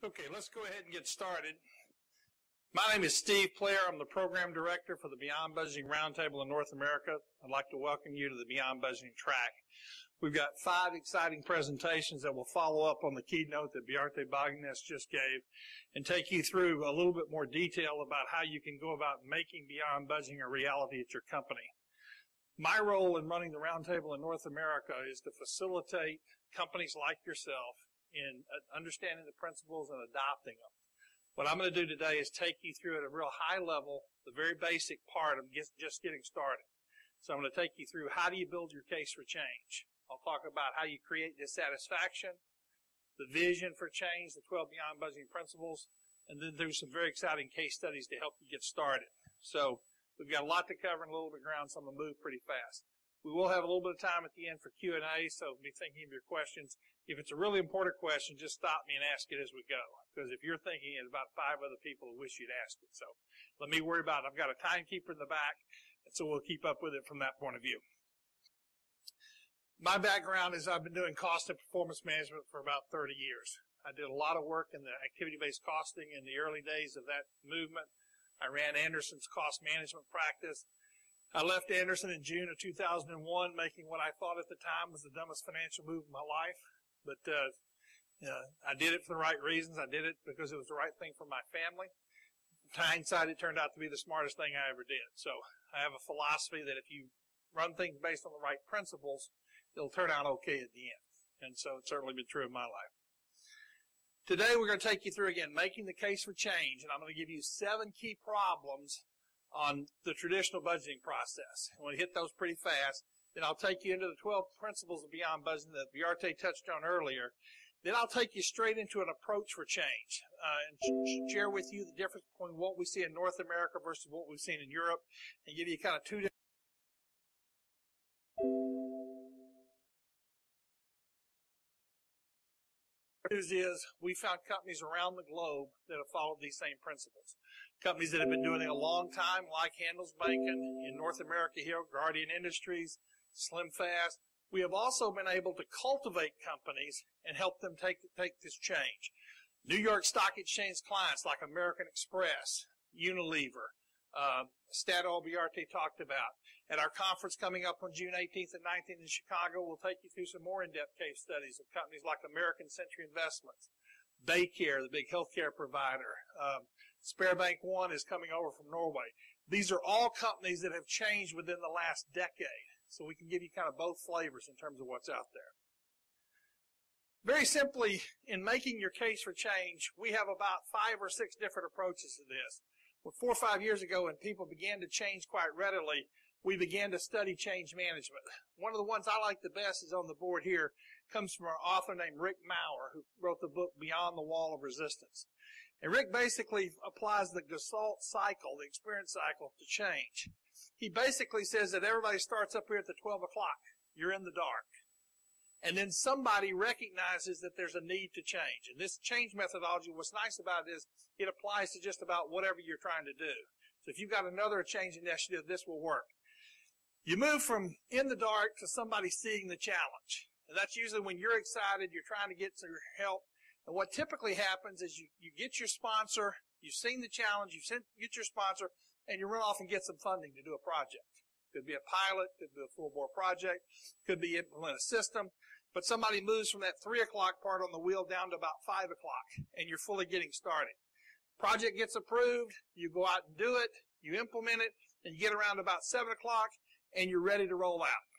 Okay, let's go ahead and get started. My name is Steve Player. I'm the Program Director for the Beyond Budgeting Roundtable in North America. I'd like to welcome you to the Beyond Budgeting track. We've got 5 exciting presentations that will follow up on the keynote that Bjarte Bagnes just gave and take you through a little bit more detail about how you can go about making Beyond Budgeting a reality at your company. My role in running the Roundtable in North America is to facilitate companies like yourself in understanding the principles and adopting them. What I'm going to do today is take you through at a real high level the very basic part of just getting started. So I'm going to take you through how do you build your case for change. I'll talk about how you create dissatisfaction, the vision for change, the 12 Beyond Budgeting principles, and then do some very exciting case studies to help you get started. So we've got a lot to cover and a little bit of ground, so I'm going to move pretty fast. We will have a little bit of time at the end for Q&A, so be thinking of your questions. If it's a really important question, just stop me and ask it as we go. Because if you're thinking it, about 5 other people who wish you'd ask it. So let me worry about it. I've got a timekeeper in the back, and so we'll keep up with it from that point of view. My background is I've been doing cost and performance management for about 30 years. I did a lot of work in the activity-based costing in the early days of that movement. I ran Anderson's cost management practice. I left Anderson in June of 2001, making what I thought at the time was the dumbest financial move of my life. But I did it for the right reasons. I did it because it was the right thing for my family. In hindsight, it turned out to be the smartest thing I ever did. So I have a philosophy that if you run things based on the right principles, it'll turn out okay at the end. And so it's certainly been true in my life. Today we're going to take you through, again, making the case for change. And I'm going to give you 7 key problems on the traditional budgeting process. I'm going to hit those pretty fast. Then I'll take you into the 12 principles of Beyond Budgeting that Bjarte touched on earlier. Then I'll take you straight into an approach for change and share with you the difference between what we see in North America versus what we've seen in Europe and give you kind of 2 different news is we found companies around the globe that have followed these same principles. Companies that have been doing it a long time, like Handelsbanken in North America here, Guardian Industries, SlimFast. We have also been able to cultivate companies and help them take this change. New York Stock Exchange clients like American Express, Unilever, Statoil Bjarte talked about. At our conference coming up on June 18th and 19th in Chicago, we'll take you through some more in-depth case studies of companies like American Century Investments, Baycare, the big healthcare provider. Sparebank One is coming over from Norway. These are all companies that have changed within the last decade. So we can give you kind of both flavors in terms of what's out there. Very simply, in making your case for change, we have about 5 or 6 different approaches to this. Well, 4 or 5 years ago, when people began to change quite readily, we began to study change management. One of the ones I like the best is on the board here, comes from an author named Rick Maurer, who wrote the book Beyond the Wall of Resistance. And Rick basically applies the Gestalt cycle, the experience cycle, to change. He basically says that everybody starts up here at the 12 o'clock. You're in the dark. And then somebody recognizes that there's a need to change. And this change methodology, what's nice about it is it applies to just about whatever you're trying to do. So if you've got another change initiative, this will work. You move from in the dark to somebody seeing the challenge. And that's usually when you're excited, you're trying to get some help. And what typically happens is you get your sponsor, you've seen the challenge, get your sponsor, and you run off and get some funding to do a project. Could be a pilot, could be a full-bore project, could be implement a system. But somebody moves from that 3 o'clock part on the wheel down to about 5 o'clock, and you're fully getting started. Project gets approved, you go out and do it, you implement it, and you get around about 7 o'clock, and you're ready to roll out.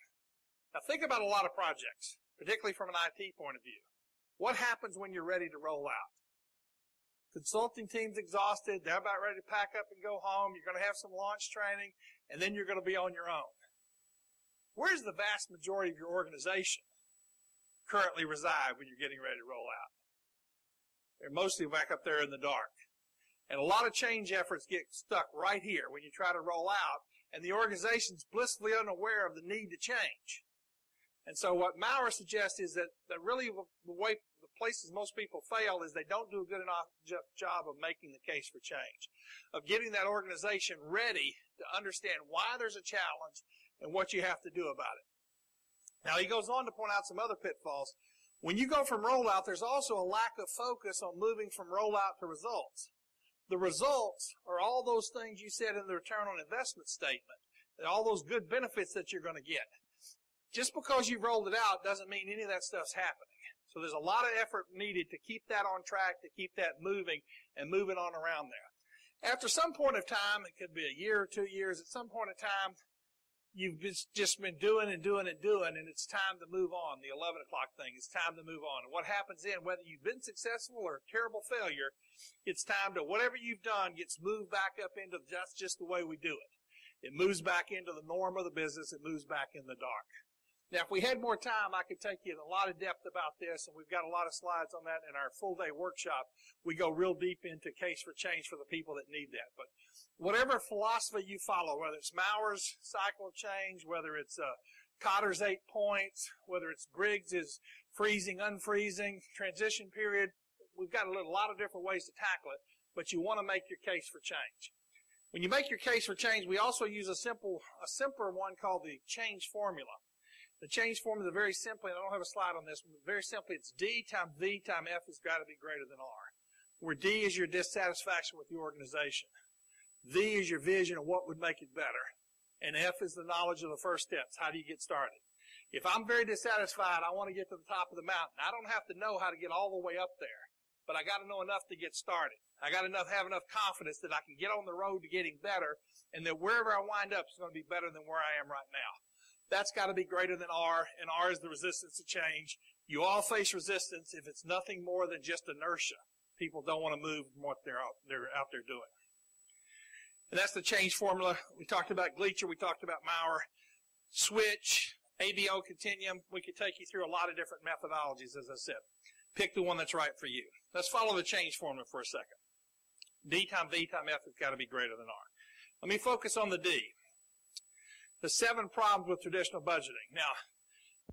Now think about a lot of projects, particularly from an IT point of view. What happens when you're ready to roll out? Consulting team's exhausted, they're about ready to pack up and go home, you're going to have some launch training, and then you're going to be on your own. Where's the vast majority of your organization currently reside when you're getting ready to roll out? They're mostly back up there in the dark. And a lot of change efforts get stuck right here when you try to roll out, and the organization's blissfully unaware of the need to change. And so what Maurer suggests is that really the places most people fail is they don't do a good enough job of making the case for change, of getting that organization ready to understand why there's a challenge and what you have to do about it. Now, he goes on to point out some other pitfalls. When you go from rollout, there's also a lack of focus on moving from rollout to results. The results are all those things you said in the return on investment statement, and all those good benefits that you're going to get. Just because you've rolled it out doesn't mean any of that stuff's happening. So there's a lot of effort needed to keep that on track, to keep that moving and moving on around there. After some point of time, it could be a year or 2 years, at some point in time, you've just been doing and doing and doing, and it's time to move on. The 11 o'clock thing, it's time to move on. And what happens then, whether you've been successful or a terrible failure, it's time to, whatever you've done gets moved back up into, that's just the way we do it. It moves back into the norm of the business. It moves back in the dark. Now, if we had more time, I could take you in a lot of depth about this, and we've got a lot of slides on that in our full-day workshop. We go real deep into case for change for the people that need that. But whatever philosophy you follow, whether it's Maurer's cycle of change, whether it's Cotter's 8 points, whether it's Briggs's freezing, unfreezing, transition period, we've got a lot of different ways to tackle it, but you want to make your case for change. When you make your case for change, we also use a simpler one called the change formula. The change formula, very simply, and I don't have a slide on this, but very simply, it's D times V times F has got to be greater than R, where D is your dissatisfaction with the organization. V is your vision of what would make it better, and F is the knowledge of the first steps. How do you get started? If I'm very dissatisfied, I want to get to the top of the mountain. I don't have to know how to get all the way up there, but I got to know enough to get started. I got to have enough confidence that I can get on the road to getting better, and that wherever I wind up is going to be better than where I am right now. That's got to be greater than R, and R is the resistance to change. You all face resistance if it's nothing more than just inertia. People don't want to move from what they're out there doing. And that's the change formula. We talked about Gleacher. We talked about Maurer. Switch, ABO continuum. We could take you through a lot of different methodologies, as I said. Pick the one that's right for you. Let's follow the change formula for a second. D times V times F has got to be greater than R. Let me focus on the D. The 7 problems with traditional budgeting. Now,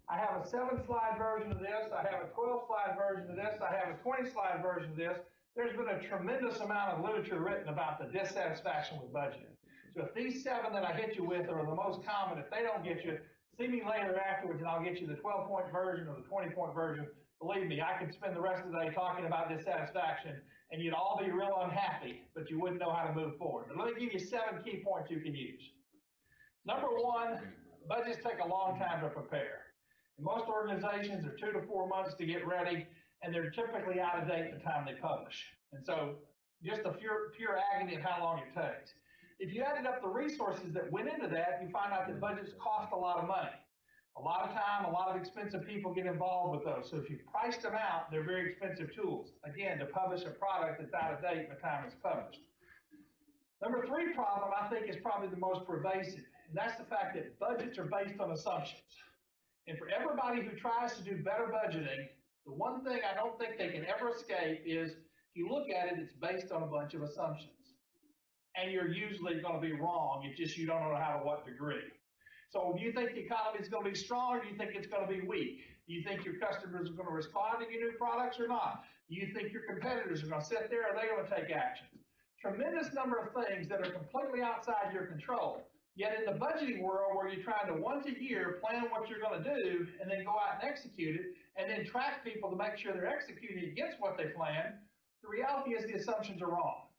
I have a 7-slide version of this. I have a 12-slide version of this. I have a 20-slide version of this. There's been a tremendous amount of literature written about the dissatisfaction with budgeting. So if these 7 that I hit you with are the most common, if they don't get you, see me later afterwards and I'll get you the 12-point version or the 20-point version. Believe me, I could spend the rest of the day talking about dissatisfaction and you'd all be real unhappy, but you wouldn't know how to move forward. But let me give you 7 key points you can use. Number 1, budgets take a long time to prepare. In most organizations, they're 2 to 4 months to get ready, and they're typically out of date at the time they publish. And so just a pure agony of how long it takes. If you added up the resources that went into that, you find out that budgets cost a lot of money. A lot of time, a lot of expensive people get involved with those. So if you priced them out, they're very expensive tools. Again, to publish a product that's out of date by the time it's published. Number 3 problem, I think, is probably the most pervasive. And that's the fact that budgets are based on assumptions. And for everybody who tries to do better budgeting, the one thing I don't think they can ever escape is, if you look at it, it's based on a bunch of assumptions. And you're usually going to be wrong. It's just you don't know how to what degree. So do you think the economy is going to be strong, or do you think it's going to be weak? Do you think your customers are going to respond to your new products or not? Do you think your competitors are going to sit there, or are they going to take action? Tremendous number of things that are completely outside your control. Yet in the budgeting world, where you're trying to once a year plan what you're going to do and then go out and execute it and then track people to make sure they're executing against what they planned, the reality is the assumptions are wrong.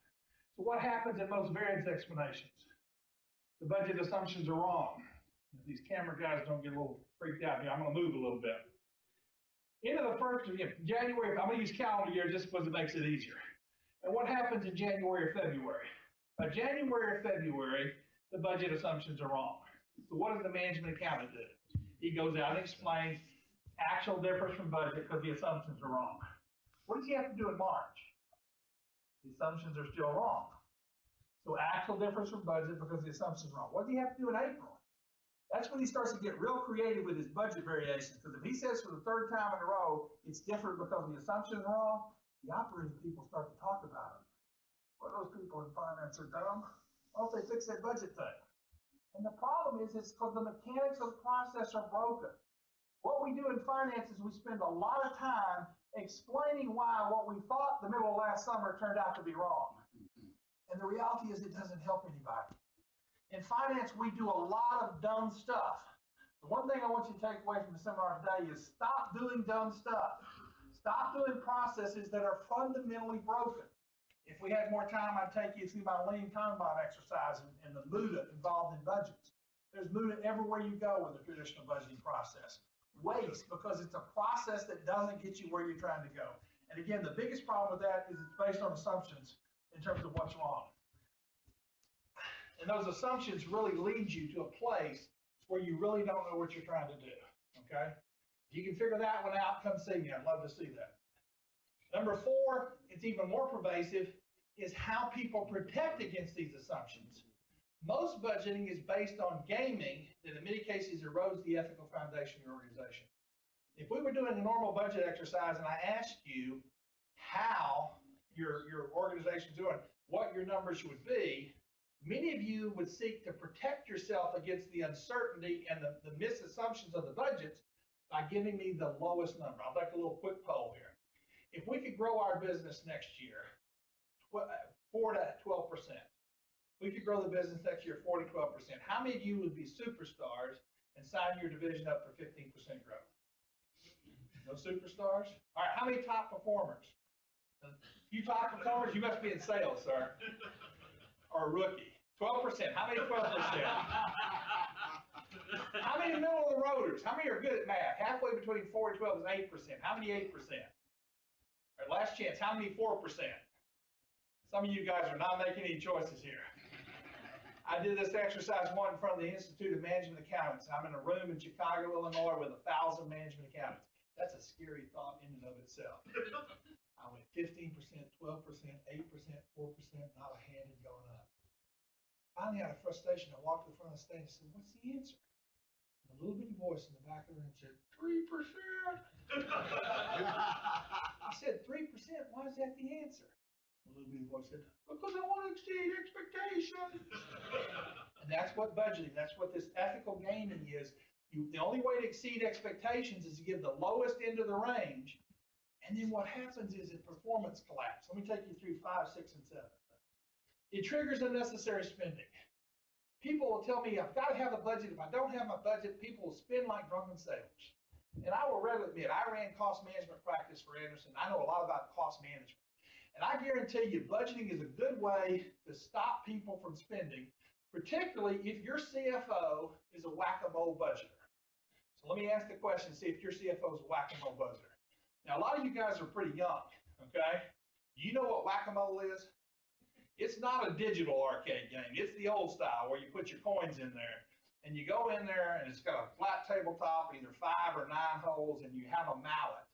So what happens in most variance explanations? The budget assumptions are wrong. If these camera guys don't get a little freaked out here, I'm going to move a little bit. Into the first, January, I'm going to use calendar year just because it makes it easier. And what happens in January or February? By January or February, the budget assumptions are wrong. So what does the management accountant do? He goes out and explains actual difference from budget because the assumptions are wrong. What does he have to do in March? The assumptions are still wrong. So actual difference from budget because the assumptions are wrong. What does he have to do in April? That's when he starts to get real creative with his budget variations. Because if he says for the 3rd time in a row it's different because the assumptions are wrong, the operating people start to talk about it. Well, those people in finance are dumb. Why don't they fix that budget thing? And the problem is because the mechanics of the process are broken. What we do in finance is we spend a lot of time explaining why what we thought the middle of last summer turned out to be wrong. And the reality is it doesn't help anybody. In finance, we do a lot of dumb stuff. The one thing I want you to take away from the seminar today is stop doing dumb stuff. Stop doing processes that are fundamentally broken. If we had more time, I'd take you through my lean Kanban exercise and the Muda involved in budgets. There's Muda everywhere you go with a traditional budgeting process. Waste, because it's a process that doesn't get you where you're trying to go. And again, the biggest problem with that is it's based on assumptions in terms of what's wrong. And those assumptions really lead you to a place where you really don't know what you're trying to do, okay? If you can figure that one out, come see me. I'd love to see that. Number 4, it's even more pervasive, is how people protect against these assumptions. Most budgeting is based on gaming that in many cases erodes the ethical foundation of your organization. If we were doing a normal budget exercise and I asked you how your organization's doing, what your numbers would be, many of you would seek to protect yourself against the uncertainty and the misassumptions of the budgets by giving me the lowest number. I'll take a little quick poll here. If we could grow our business next year 4 to 12%, we could grow the business next year 4 to 12%. How many of you would be superstars and sign your division up for 15% growth? No superstars? All right, how many top performers? You top performers, you must be in sales, sir. Or a rookie. 12%. How many 12%? How many middle of the roaders? How many are good at math? Halfway between 4 and 12 is 8%. How many 8%? All right, last chance. How many 4%? Some of you guys are not making any choices here. I did this exercise one in front of the Institute of Management Accountants. I'm in a room in Chicago, Illinois with 1,000 management accountants. That's a scary thought in and of itself. I went 15%, 12%, 8%, 4%, not a hand had gone up. Finally, out of frustration, I walked to the front of the stage and said, "What's the answer?" And a little bitty voice in the back of the room said, 3%. I said, 3%? Why is that the answer? A little bitty voice said, "Because I want to exceed expectations." And that's what budgeting, that's what this ethical gaming is. The only way to exceed expectations is to give the lowest end of the range. And then what happens is a performance collapse. Let me take you through 5, 6, and 7. It triggers unnecessary spending. People will tell me, I've got to have a budget. If I don't have my budget, people will spend like drunken sailors. And I will readily admit, I ran cost management practice for Anderson. I know a lot about cost management. And I guarantee you, budgeting is a good way to stop people from spending, particularly if your CFO is a whack-a-mole budgeter. So let me ask the question, see if your CFO is a whack-a-mole budgeter. Now, a lot of you guys are pretty young, okay? You know what whack-a-mole is? It's not a digital arcade game. It's the old style where you put your coins in there and you go in there and it's got a flat tabletop, either 5 or 9 holes, and you have a mallet.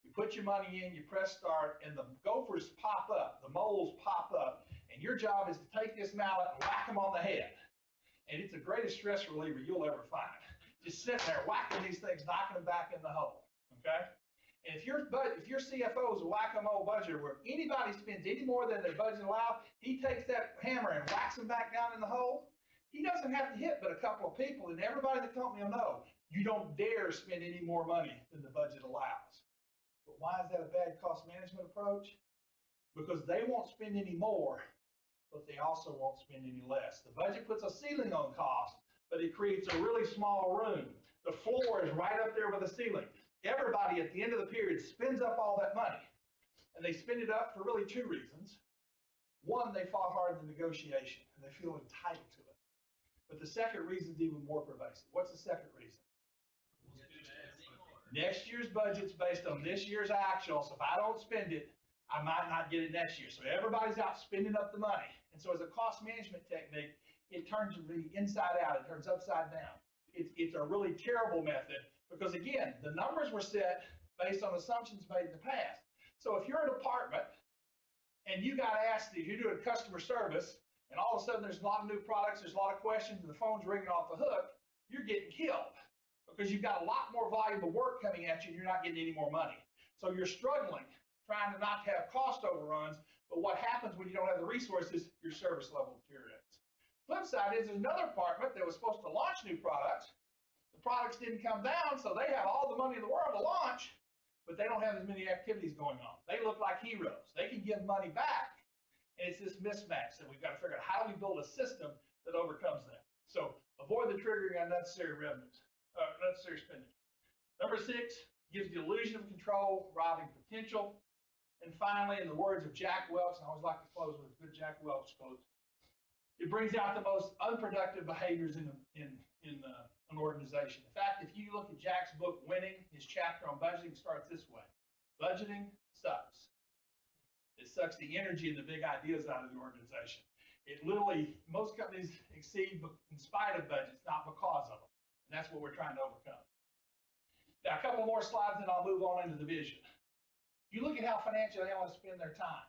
You put your money in, you press start, and the gophers pop up, the moles pop up, and your job is to take this mallet and whack them on the head. And it's the greatest stress reliever you'll ever find. Just sitting there whacking these things, knocking them back in the hole, okay? And if your CFO is a whack-a-mole budgeter where anybody spends any more than their budget allows, he takes that hammer and whacks them back down in the hole. He doesn't have to hit but a couple of people, and everybody in the company will know you don't dare spend any more money than the budget allows. But why is that a bad cost management approach? Because they won't spend any more, but they also won't spend any less. The budget puts a ceiling on cost, but it creates a really small room. The floor is right up there with the ceiling. Everybody at the end of the period spends up all that money, and they spend it up for really 2 reasons. One, they fought hard in the negotiation, and they feel entitled to it. But the second reason is even more pervasive. What's the second reason? Next year's budget's based on this year's actual, so if I don't spend it, I might not get it next year. So everybody's out spending up the money. And so as a cost management technique, it turns the inside out, it turns upside down. It's a really terrible method because, again, the numbers were set based on assumptions made in the past. So if you're a department and you got asked, if you're doing customer service, and all of a sudden there's a lot of new products, there's a lot of questions, and the phone's ringing off the hook, you're getting killed because you've got a lot more volume of work coming at you and you're not getting any more money. So you're struggling, trying to not have cost overruns, but what happens when you don't have the resources, your service level deteriorates. Flip side is there's another department that was supposed to launch new products. The products didn't come down, so they have all the money in the world to launch, but they don't have as many activities going on. They look like heroes. They can give money back, and it's this mismatch that we've got to figure out. How do we build a system that overcomes that? So avoid the triggering unnecessary revenues. unnecessary spending. Number 6, gives the illusion of control, robbing potential. And finally, in the words of Jack Welch, and I always like to close with a good Jack Welch quote, it brings out the most unproductive behaviors in an organization. In fact, if you look at Jack's book, Winning, his chapter on budgeting starts this way. Budgeting sucks. It sucks the energy and the big ideas out of the organization. It literally, most companies exceed in spite of budgets, not because of them. And that's what we're trying to overcome. Now, a couple more slides, and I'll move on into the vision. If you look at how financial analysts spend their time,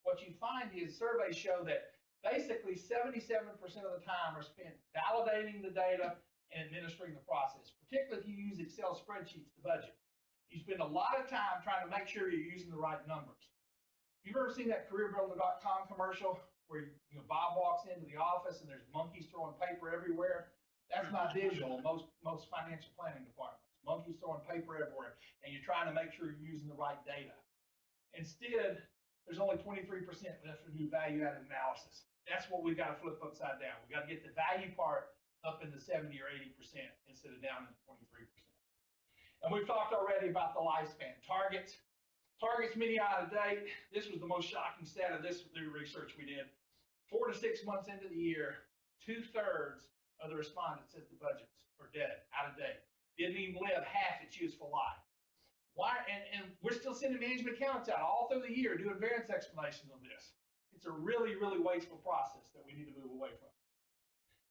what you find is surveys show that basically 77% of the time are spent validating the data and administering the process, particularly if you use Excel spreadsheets to budget. You spend a lot of time trying to make sure you're using the right numbers. You've ever seen that careerbuilder.com commercial where Bob walks into the office and there's monkeys throwing paper everywhere? That's not visual in most financial planning departments. Monkeys throwing paper everywhere, and you're trying to make sure you're using the right data. Instead, there's only 23% left to do value-added analysis. That's what we've got to flip upside down. We've got to get the value part up in the 70 or 80% instead of down in the 23%. And we've talked already about the lifespan. Targets many out of date. This was the most shocking stat of this new research we did. 4 to 6 months into the year, 2/3 of the respondents said the budgets are dead, out of date. Didn't even live half its useful life. Why? And we're still sending management accounts out all through the year doing variance explanations on this. It's a really, really wasteful process that we need to move away from.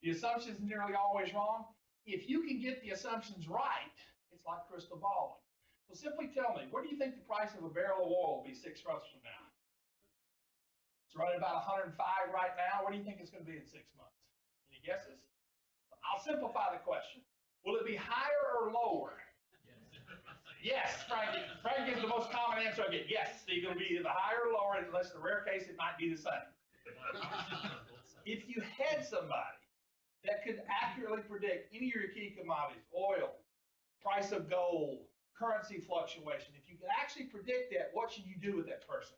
The assumptions are nearly always wrong. If you can get the assumptions right, it's like crystal balling. So simply tell me, what do you think the price of a barrel of oil will be 6 months from now? It's running about 105 right now. What do you think it's going to be in 6 months? Any guesses? I'll simplify the question. Will it be higher or lower? Yes, Frank gives the most common answer I get. Yes, it's going to be either higher or lower, unless in the rare case it might be the same. If you had somebody that could accurately predict any of your key commodities, oil, price of gold, currency fluctuation, if you could actually predict that, what should you do with that person?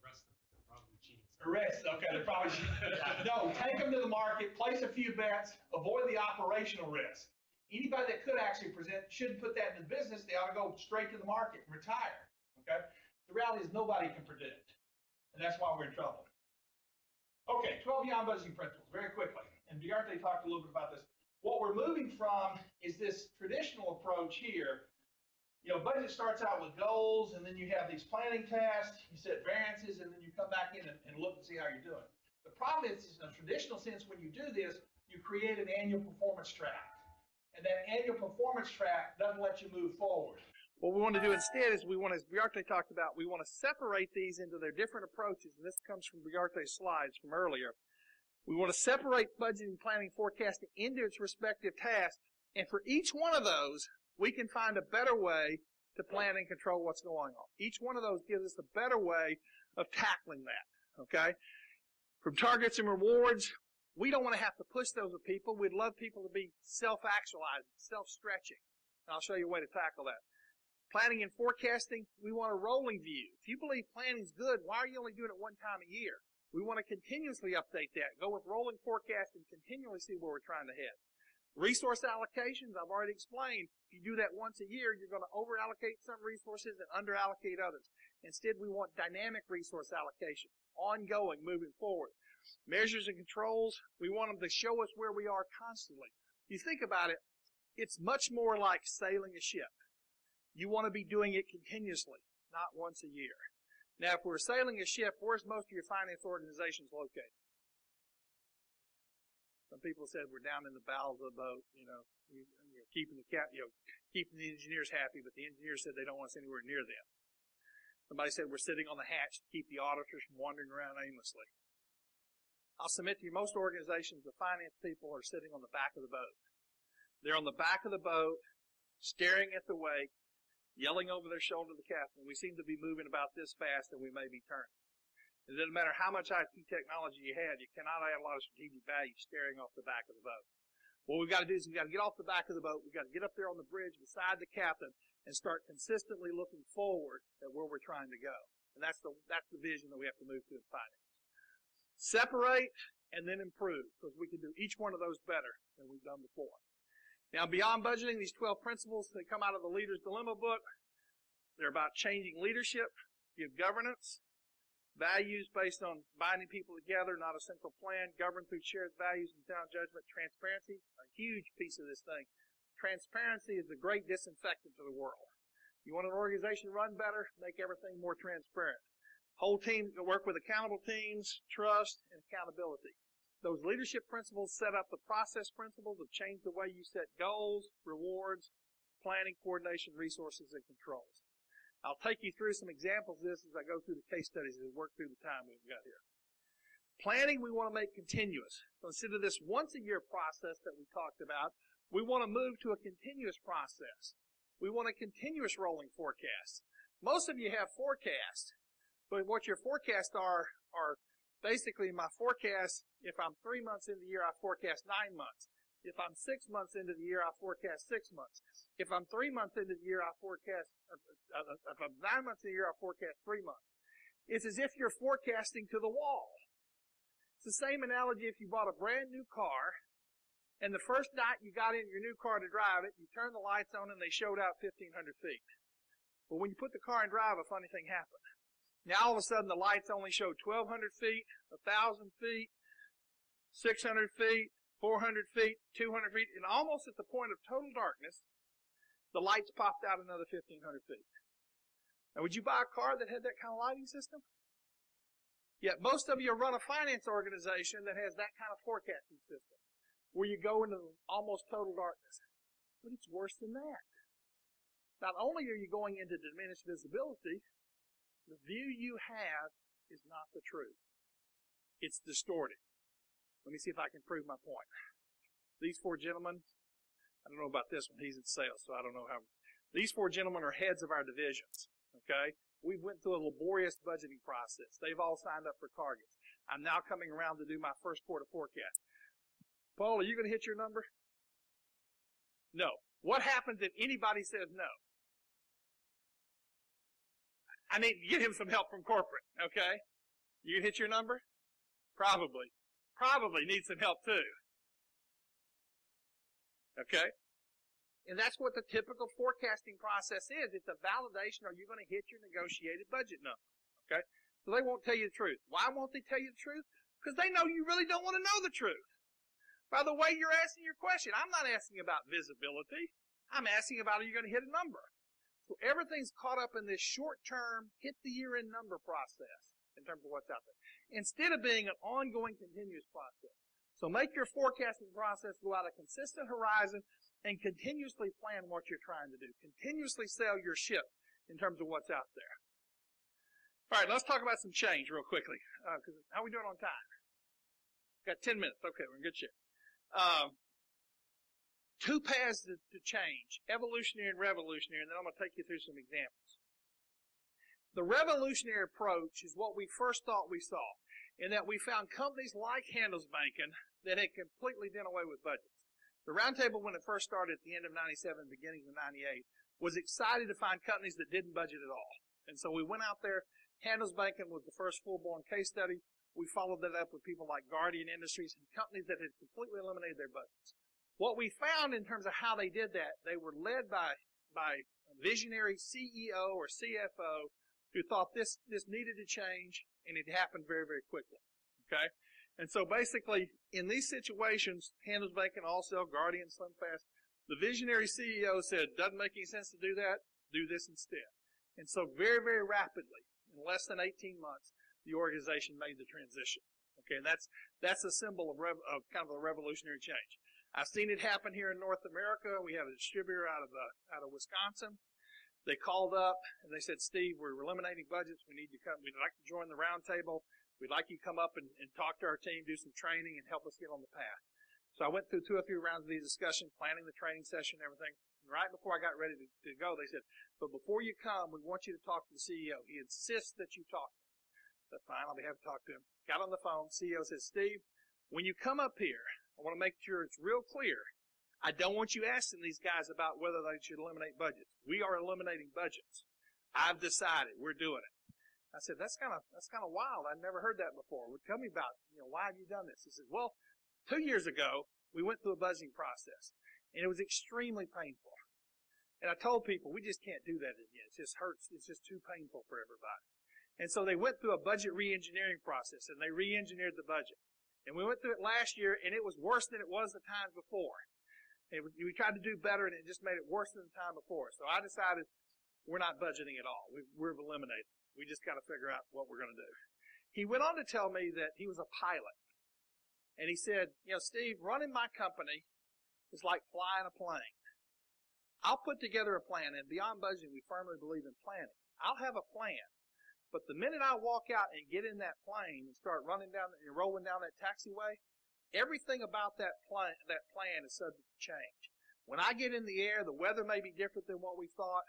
Arrest them. They're probably cheating. Arrest, okay, they're probably cheating. No, take them to the market, place a few bets, avoid the operational risk. Anybody that could actually present shouldn't put that in the business. They ought to go straight to the market and retire. Okay? The reality is nobody can predict, and that's why we're in trouble. Okay, 12 beyond budgeting principles, very quickly. And Bjarte talked a little bit about this. What we're moving from is this traditional approach here. Budget starts out with goals, and then you have these planning tasks, you set variances, and then you come back in and look and see how you're doing. The problem is, in a traditional sense, when you do this, you create an annual performance track. And that annual performance track doesn't let you move forward. What we want to do instead is as Bjarte talked about, we want to separate these into their different approaches, and this comes from Bjarte's slides from earlier. We want to separate budgeting, planning, forecasting into its respective tasks, and for each one of those, we can find a better way to plan and control what's going on. Each one of those gives us a better way of tackling that, okay? From targets and rewards, we don't want to have to push those with people. We'd love people to be self-actualizing, self-stretching. And I'll show you a way to tackle that. Planning and forecasting, we want a rolling view. If you believe planning is good, why are you only doing it one time a year? We want to continuously update that. Go with rolling forecast and continually see where we're trying to head. Resource allocations, I've already explained. If you do that once a year, you're going to over-allocate some resources and under-allocate others. Instead, we want dynamic resource allocation, ongoing, moving forward. Measures and controls, we want them to show us where we are constantly. If you think about it, it's much more like sailing a ship. You want to be doing it continuously, not once a year. Now, if we're sailing a ship, where's most of your finance organizations located? Some people said we're down in the bowels of the boat, keeping the engineers happy, but the engineers said they don't want us anywhere near them. Somebody said we're sitting on the hatch to keep the auditors from wandering around aimlessly. I'll submit to you, most organizations, the finance people are sitting on the back of the boat. They're on the back of the boat, staring at the wake, yelling over their shoulder to the captain. We seem to be moving about this fast and we may be turning. It doesn't matter how much IT technology you had, you cannot add a lot of strategic value staring off the back of the boat. What we've got to do is we've got to get off the back of the boat, we've got to get up there on the bridge beside the captain and start consistently looking forward at where we're trying to go. And that's the vision that we have to move to in finance. Separate and then improve, because we can do each one of those better than we've done before. Now, beyond budgeting, these 12 principles that come out of the Leader's Dilemma book, they're about changing leadership, give governance, values based on binding people together, not a central plan, govern through shared values and sound judgment, transparency, a huge piece of this thing. Transparency is the great disinfectant to the world. You want an organization to run better, make everything more transparent. Whole teams that work with accountable teams, trust, and accountability. Those leadership principles set up the process principles of change the way you set goals, rewards, planning, coordination, resources, and controls. I'll take you through some examples of this as I go through the case studies and work through the time we've got here. Planning we want to make continuous. So instead of this once-a-year process that we talked about, we want to move to a continuous process. We want a continuous rolling forecast. Most of you have forecasts, but what your forecasts are basically my forecast. If I'm 3 months into the year, I forecast 9 months. If I'm 6 months into the year, I forecast 6 months. If I'm 3 months into the year, I forecast, if I'm 9 months into the year, I forecast 3 months. It's as if you're forecasting to the wall. It's the same analogy if you bought a brand new car, and the first night you got in your new car to drive it, you turned the lights on and they showed out 1,500 feet. But when you put the car in drive, a funny thing happened. Now all of a sudden the lights only show 1,200 feet, 1,000 feet, 600 feet, 400 feet, 200 feet, and almost at the point of total darkness, the lights popped out another 1,500 feet. Now, would you buy a car that had that kind of lighting system? Yet most of you run a finance organization that has that kind of forecasting system, where you go into almost total darkness. But it's worse than that. Not only are you going into diminished visibility, the view you have is not the truth. It's distorted. Let me see if I can prove my point. These four gentlemen, I don't know about this one. He's in sales, so I don't know how. These four gentlemen are heads of our divisions, okay? We went through a laborious budgeting process. They've all signed up for targets. I'm now coming around to do my first quarter forecast. Paul, are you going to hit your number? No. What happens if anybody says no? I need to get him some help from corporate, okay? You can hit your number? Probably. Probably need some help too. Okay? And that's what the typical forecasting process is. It's a validation. Are you going to hit your negotiated budget number? Okay? So they won't tell you the truth. Why won't they tell you the truth? Because they know you really don't want to know the truth. By the way you're asking your question, I'm not asking about visibility. I'm asking about, are you going to hit a number? So everything's caught up in this short-term, hit-the-year-end number process in terms of what's out there, instead of being an ongoing, continuous process. So make your forecasting process go out a consistent horizon and continuously plan what you're trying to do. Continuously sail your ship in terms of what's out there. All right, let's talk about some change real quickly. How are we doing on time? Got 10 minutes. Okay, we're in good shape. Two paths to change, evolutionary and revolutionary, and then I'm going to take you through some examples. The revolutionary approach is what we first thought we saw, in that we found companies like Handelsbanken that had completely done away with budgets. The roundtable, when it first started at the end of 97, beginning of 98, was excited to find companies that didn't budget at all. And so we went out there. Handelsbanken was the first full-blown case study. We followed that up with people like Guardian Industries and companies that had completely eliminated their budgets. What we found in terms of how they did that, they were led by a visionary CEO or CFO who thought this needed to change, and it happened very, very quickly. Okay? And so basically, in these situations, Handelsbanken, Allsell, Guardian, SlimFast, the visionary CEO said, doesn't make any sense to do that, do this instead. And so very, very rapidly, in less than 18 months, the organization made the transition. Okay, and that's a symbol of kind of a revolutionary change. I've seen it happen here in North America. We have a distributor out of Wisconsin. They called up and they said, Steve, we're eliminating budgets. We need you to come. We'd like to join the roundtable. We'd like you to come up and talk to our team, do some training, and help us get on the path. So I went through 2 or 3 rounds of these discussions, planning the training session and everything. And right before I got ready to go, they said, but before you come, we want you to talk to the CEO. He insists that you talk to him. I said, fine, I'll be happy to talk to him. Got on the phone. CEO said, Steve, when you come up here, I want to make sure it's real clear. I don't want you asking these guys about whether they should eliminate budgets. We are eliminating budgets. I've decided we're doing it. I said, that's kind of wild. I've never heard that before. Well, tell me about, why have you done this? He said, well, 2 years ago, we went through a budgeting process. And it was extremely painful. And I told people, we just can't do that again. It just hurts. It's just too painful for everybody. And so they went through a budget re-engineering process, and they re-engineered the budget. And we went through it last year, and it was worse than it was the times before. We tried to do better, and it just made it worse than the time before. So I decided we're not budgeting at all. We're eliminating. We just got to figure out what we're going to do. He went on to tell me that he was a pilot. And he said, Steve, running my company is like flying a plane. I'll put together a plan, and beyond budgeting, we firmly believe in planning. I'll have a plan. But the minute I walk out and get in that plane and start rolling down that taxiway, everything about that plan is subject to change. When I get in the air, the weather may be different than what we thought.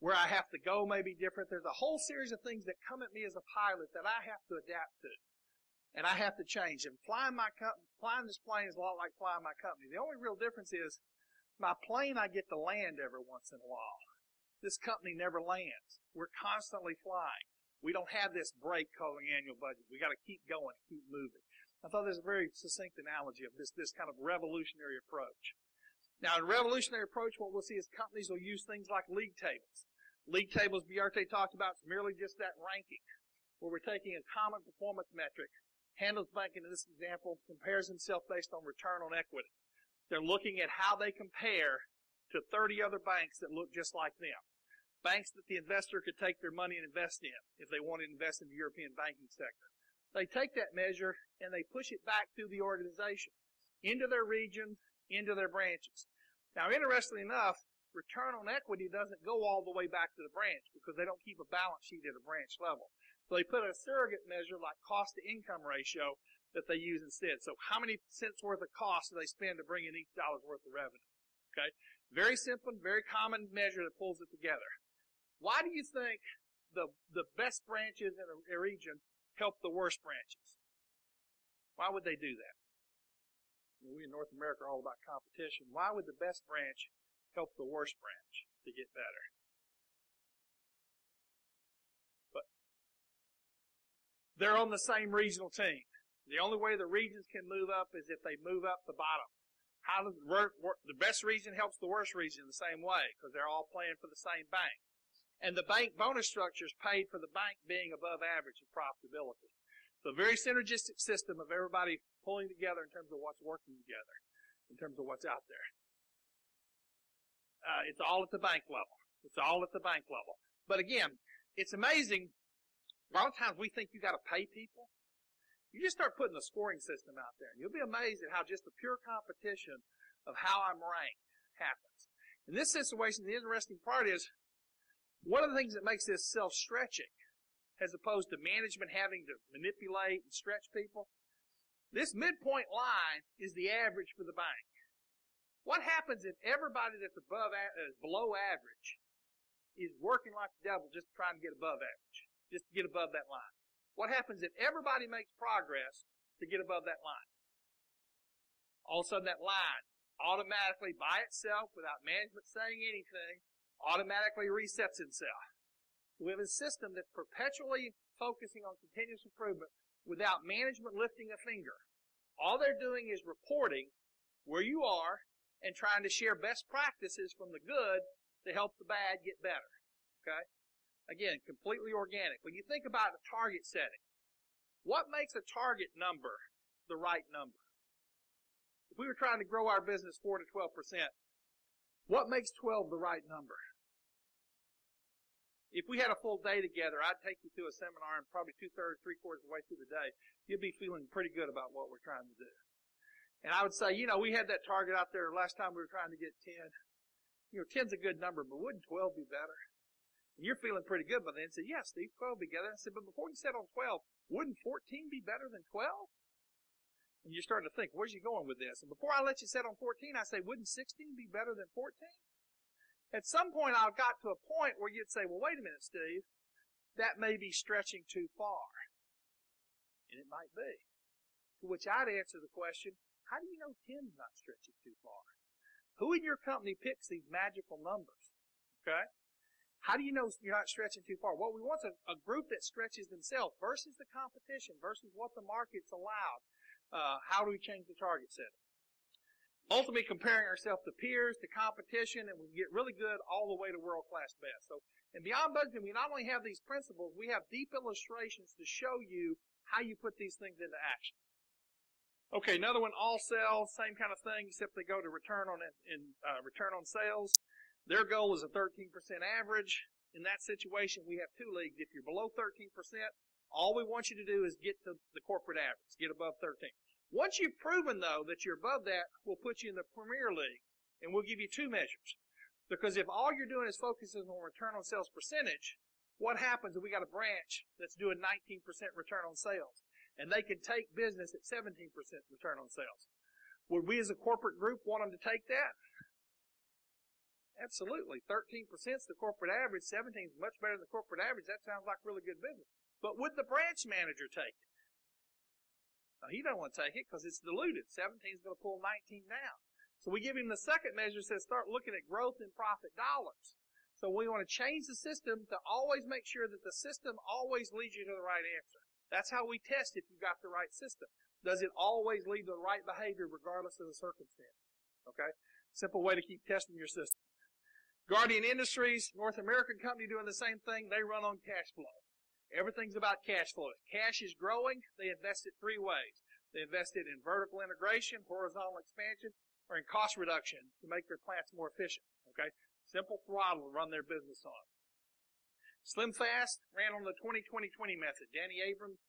Where I have to go may be different. There's a whole series of things that come at me as a pilot that I have to adapt to. And I have to change. And flying this plane is a lot like flying my company. The only real difference is my plane I get to land every once in a while. This company never lands. We're constantly flying. We don't have this break called an annual budget. We got to keep going, keep moving. I thought there's a very succinct analogy of this kind of revolutionary approach. Now, in a revolutionary approach, what we'll see is companies will use things like league tables. League tables, Bjarte talked about, is merely just that ranking, where we're taking a common performance metric. Handelsbanken, in this example, compares himself based on return on equity. They're looking at how they compare to 30 other banks that look just like them. Banks that the investor could take their money and invest in if they want to invest in the European banking sector. They take that measure and they push it back through the organization, into their region, into their branches. Now, interestingly enough, return on equity doesn't go all the way back to the branch because they don't keep a balance sheet at a branch level. So they put a surrogate measure like cost-to-income ratio that they use instead. So how many cents worth of cost do they spend to bring in each dollar's worth of revenue? Okay? Very simple, very common measure that pulls it together. Why do you think the best branches in a region help the worst branches? Why would they do that? We in North America are all about competition. Why would the best branch help the worst branch to get better? But they're on the same regional team. The only way the regions can move up is if they move up the bottom. How does the best region helps the worst region the same way because they're all playing for the same bank. And the bank bonus structure is paid for the bank being above average in profitability. So a very synergistic system of everybody pulling together in terms of what's working together, in terms of what's out there. It's all at the bank level. It's all at the bank level. But again, it's amazing. A lot of times we think you got to pay people. You just start putting the scoring system out there, and you'll be amazed at how just the pure competition of how I'm ranked happens. In this situation, the interesting part is, one of the things that makes this self-stretching, as opposed to management having to manipulate and stretch people, this midpoint line is the average for the bank. What happens if everybody that's below average is working like the devil just trying to get above average, just to get above that line? What happens if everybody makes progress to get above that line? All of a sudden that line automatically by itself, without management saying anything, automatically resets itself. We have a system that's perpetually focusing on continuous improvement without management lifting a finger. All they're doing is reporting where you are and trying to share best practices from the good to help the bad get better. Okay? Again, completely organic. When you think about a target setting, what makes a target number the right number? If we were trying to grow our business 4 to 12%, what makes 12 the right number? If we had a full day together, I'd take you through a seminar and probably 2/3, 3/4 of the way through the day, you'd be feeling pretty good about what we're trying to do. And I would say, we had that target out there last time we were trying to get 10. 10's a good number, but wouldn't 12 be better? And you're feeling pretty good by then. Say, yeah, Steve, 12 be better. I said, but before you set on 12, wouldn't 14 be better than 12? And you're starting to think, where's you going with this? And before I let you set on 14, I say, wouldn't 16 be better than 14? At some point, I got to a point where you'd say, well, wait a minute, Steve, that may be stretching too far. And it might be. To which I'd answer the question, how do you know 10's not stretching too far? Who in your company picks these magical numbers? Okay? How do you know you're not stretching too far? What we want is a group that stretches themselves versus the competition, versus what the market's allowed. How do we change the target setting? ultimately comparing ourselves to peers, to competition, and we get really good all the way to world-class best. So, and beyond budgeting, we not only have these principles, we have deep illustrations to show you how you put these things into action. Okay, another one, all sales, same kind of thing, except they go to return on sales. Their goal is a 13% average. In that situation, we have two leagues. If you're below 13%, all we want you to do is get to the corporate average, get above 13. Once you've proven, though, that you're above that, we'll put you in the Premier League, and we'll give you two measures. Because if all you're doing is focusing on return on sales percentage, what happens if we got a branch that's doing 19% return on sales, and they can take business at 17% return on sales? Would we as a corporate group want them to take that? Absolutely. 13% is the corporate average. 17 is much better than the corporate average. That sounds like really good business. But would the branch manager take it? No, he don't want to take it because it's diluted. 17 is going to pull 19 down. So we give him the second measure that says start looking at growth in profit dollars. So we want to change the system to always make sure that the system always leads you to the right answer. That's how we test if you've got the right system. Does it always lead to the right behavior regardless of the circumstance? Okay? Simple way to keep testing your system. Guardian Industries, North American company doing the same thing. They run on cash flow. Everything's about cash flow. If cash is growing, they invest it three ways. They invest it in vertical integration, horizontal expansion, or in cost reduction to make their plants more efficient. Okay? Simple throttle to run their business on. Slim Fast ran on the 20-20-20 method. Danny Abrams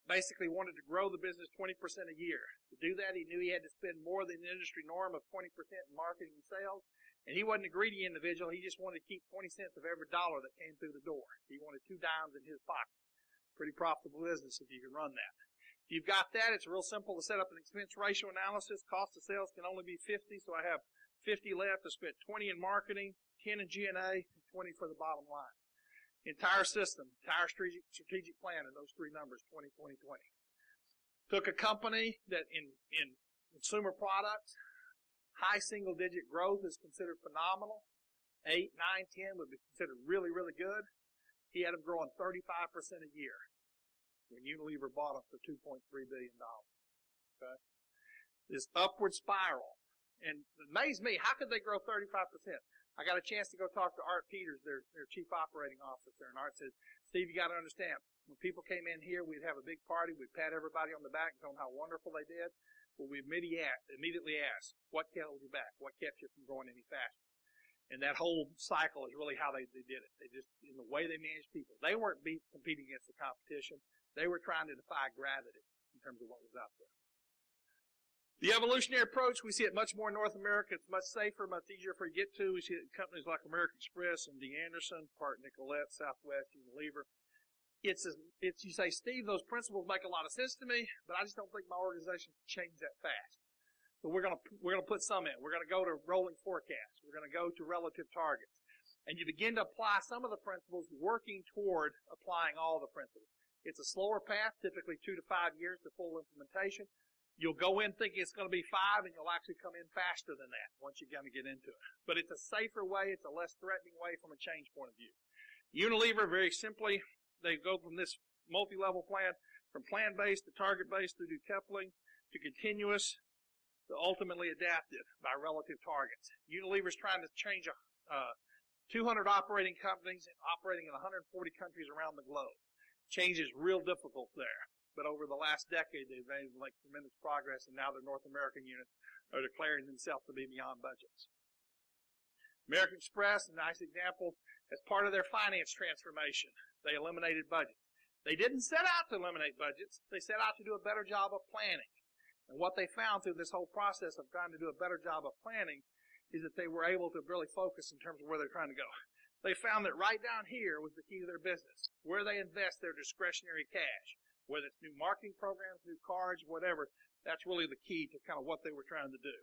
basically wanted to grow the business 20% a year. To do that, he knew he had to spend more than the industry norm of 20% in marketing and sales. And he wasn't a greedy individual. He just wanted to keep 20 cents of every dollar that came through the door. He wanted 2 dimes in his pocket. Pretty profitable business if you can run that. If you've got that, it's real simple to set up an expense ratio analysis. Cost of sales can only be 50, so I have 50 left. I spent 20 in marketing, 10 in G&A, and 20 for the bottom line. Entire system, entire strategic plan in those three numbers, 20-20-20. Took a company that in consumer products, high single-digit growth is considered phenomenal. 8, 9, 10 would be considered really, really good. He had them growing 35% a year when Unilever bought them for $2.3 billion. Okay? This upward spiral. And it amazed me, how could they grow 35%? I got a chance to go talk to Art Peters, their chief operating officer, and Art says, Steve, you got to understand, when people came in here, we'd have a big party, we'd pat everybody on the back and tell them how wonderful they did. Well, we immediately asked, what held you back? What kept you from growing any faster? And that whole cycle is really how they did it. They just, in the way they managed people. They weren't competing against the competition. They were trying to defy gravity in terms of what was out there. The evolutionary approach, we see it much more in North America. It's much safer, much easier for you to get to. We see it in companies like American Express and D. Anderson, part Nicollette, Southwest, Unilever. It's you say, Steve, those principles make a lot of sense to me, but I just don't think my organization can change that fast. So we're gonna put some in. We're gonna go to rolling forecasts. We're gonna go to relative targets. And you begin to apply some of the principles working toward applying all the principles. It's a slower path, typically 2 to 5 years to full implementation. You'll go in thinking it's going to be 5, and you'll actually come in faster than that once you're going to get into it. But it's a safer way. It's a less threatening way from a change point of view. Unilever, very simply, they go from this multi-level plan, from plan-based to target-based through decoupling to continuous to ultimately adaptive by relative targets. Unilever is trying to change 200 operating companies operating in 140 countries around the globe. Change is real difficult there. But over the last decade, they've made tremendous progress, and now their North American units are declaring themselves to be beyond budgets. American Express, a nice example, as part of their finance transformation, they eliminated budgets. They didn't set out to eliminate budgets. They set out to do a better job of planning. And what they found through this whole process of trying to do a better job of planning is that they were able to really focus in terms of where they're trying to go. They found that right down here was the key to their business, where they invest their discretionary cash. Whether it's new marketing programs, new cards, whatever, that's really the key to kind of what they were trying to do.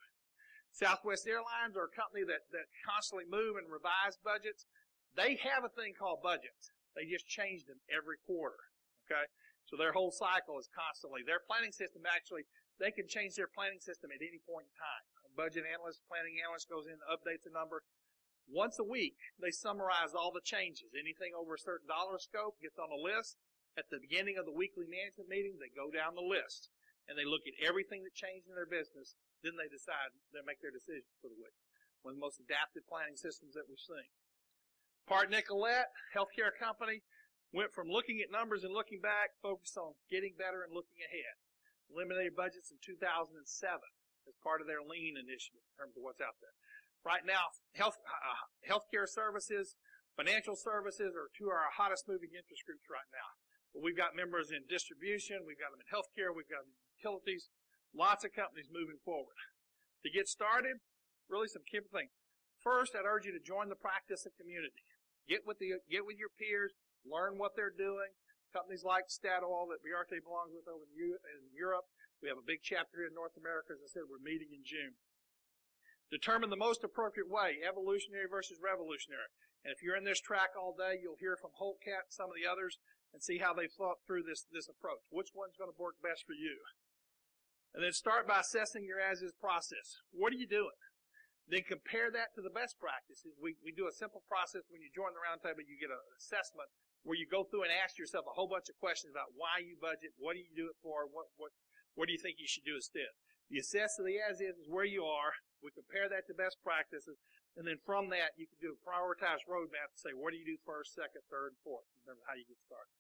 Southwest Airlines are a company that constantly move and revise budgets. They have a thing called budgets. They just change them every quarter, okay? So their whole cycle is constantly. Their planning system actually, they can change their planning system at any point in time. A budget analyst, planning analyst goes in, updates a number. Once a week, they summarize all the changes. Anything over a certain dollar scope gets on a list. At the beginning of the weekly management meeting, they go down the list, and they look at everything that changed in their business Then they decide, they make their decisions for the week. One of the most adaptive planning systems that we've seen. Part Nicollette Healthcare company went from looking at numbers and looking back, focused on getting better and looking ahead. Eliminated budgets in 2007 as part of their lean initiative in terms of what's out there. Right now, healthcare services, financial services are two of our hottest moving interest groups right now. But we've got members in distribution, we've got them in healthcare, we've got them in utilities, lots of companies moving forward. To get started, really some key things. First, I'd urge you to join the practice of community. Get with your peers, learn what they're doing. Companies like Statoil that Bjarte belongs with over in Europe. We have a big chapter here in North America. As I said, we're meeting in June. Determine the most appropriate way, evolutionary versus revolutionary. And if you're in this track all day, you'll hear from Holtcat and some of the others and see how they've thought through this approach. Which one's going to work best for you? And then start by assessing your as-is process. What are you doing? Then compare that to the best practices. We do a simple process when you join the roundtable. You get an assessment where you go through and ask yourself a whole bunch of questions about why you budget, what do you do it for, what do you think you should do instead. The assess of the as-is is where you are. We compare that to best practices, and then from that you can do a prioritized roadmap to say what do you do first, second, third, and fourth in terms of how you get started.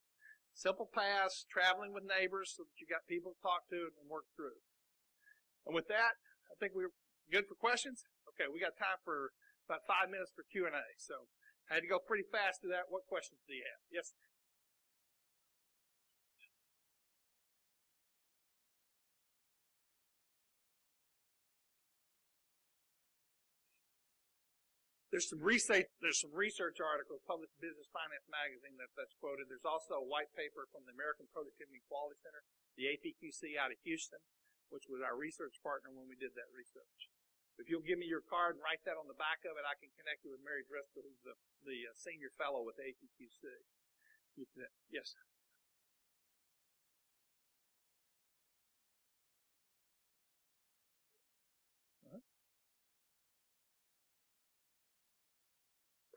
Simple paths, traveling with neighbors so that you got people to talk to and work through. And with that, I think we're good for questions. Okay, we got time for about 5 minutes for Q&A. So I had to go pretty fast through that. What questions do you have? Yes, sir. There's some research articles published in Business Finance Magazine that's quoted. There's also a white paper from the American Productivity and Quality Center, the APQC out of Houston, which was our research partner when we did that research. If you'll give me your card and write that on the back of it, I can connect you with Mary Driscoll, who's the senior fellow with the APQC. Yes.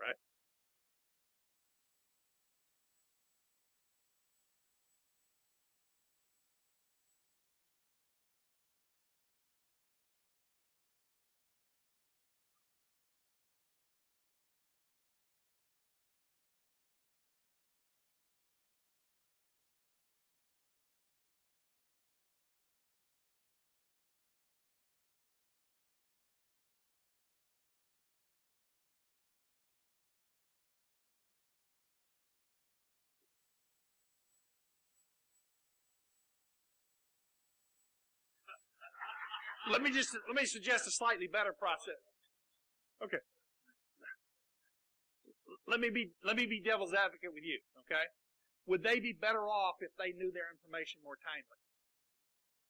Right. Let me suggest a slightly better process. Okay. Let me be devil's advocate with you, okay? Would they be better off if they knew their information more timely?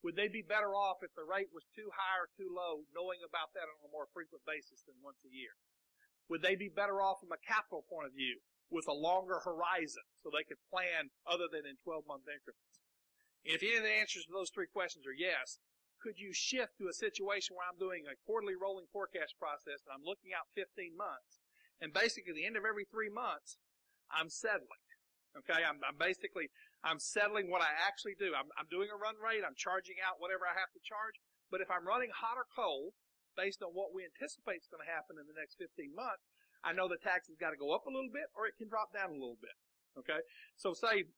Would they be better off if the rate was too high or too low, knowing about that on a more frequent basis than once a year? Would they be better off from a capital point of view with a longer horizon so they could plan other than in 12-month increments? And if any of the answers to those three questions are yes, could you shift to a situation where I'm doing a quarterly rolling forecast process and I'm looking out 15 months, and basically at the end of every 3 months, I'm settling. Okay, I'm settling what I actually do. I'm doing a run rate. I'm charging out whatever I have to charge. But if I'm running hot or cold, based on what we anticipate is going to happen in the next 15 months, I know the tax has got to go up a little bit or it can drop down a little bit. Okay, so say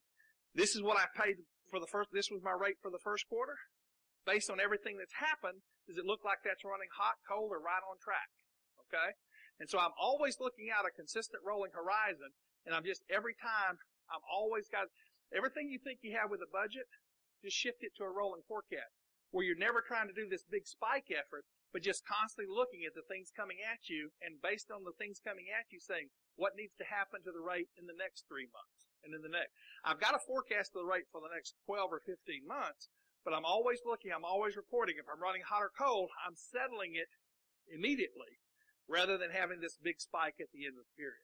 this is what I paid for this was my rate for the first quarter. Based on everything that's happened, does it look like that's running hot, cold, or right on track? Okay? And so I'm always looking out a consistent rolling horizon, and every time, I'm always got, everything you think you have with a budget, just shift it to a rolling forecast, where you're never trying to do this big spike effort, but just constantly looking at the things coming at you, and based on the things coming at you, saying, what needs to happen to the rate in the next 3 months, and in the next. I've got a forecast of the rate for the next 12 or 15 months, but I'm always looking, I'm always reporting. If I'm running hot or cold, I'm settling it immediately rather than having this big spike at the end of the period.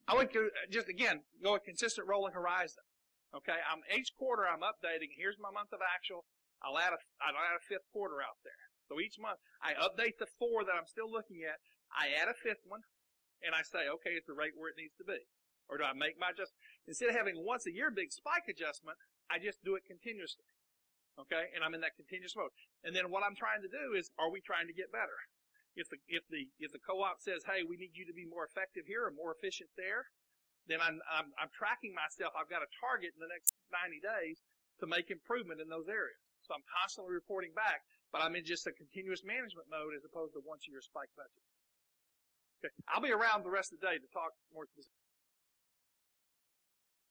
I would just, again, go a consistent rolling horizon. Okay, each quarter I'm updating. Here's my month of actual. I'll add a fifth quarter out there. So each month I update the 4 that I'm still looking at. I add a 5th one, and I say, okay, it's the rate where it needs to be. Or do I make my adjustment? Instead of having once a year big spike adjustment, I just do it continuously. Okay, and I'm in that continuous mode. And then what I'm trying to do is, are we trying to get better? If the co-op says, hey, we need you to be more effective here or more efficient there, then I'm tracking myself. I've got a target in the next 90 days to make improvement in those areas. So I'm constantly reporting back, but I'm in just a continuous management mode as opposed to once a year spike budget. Okay, I'll be around the rest of the day to talk more specifically.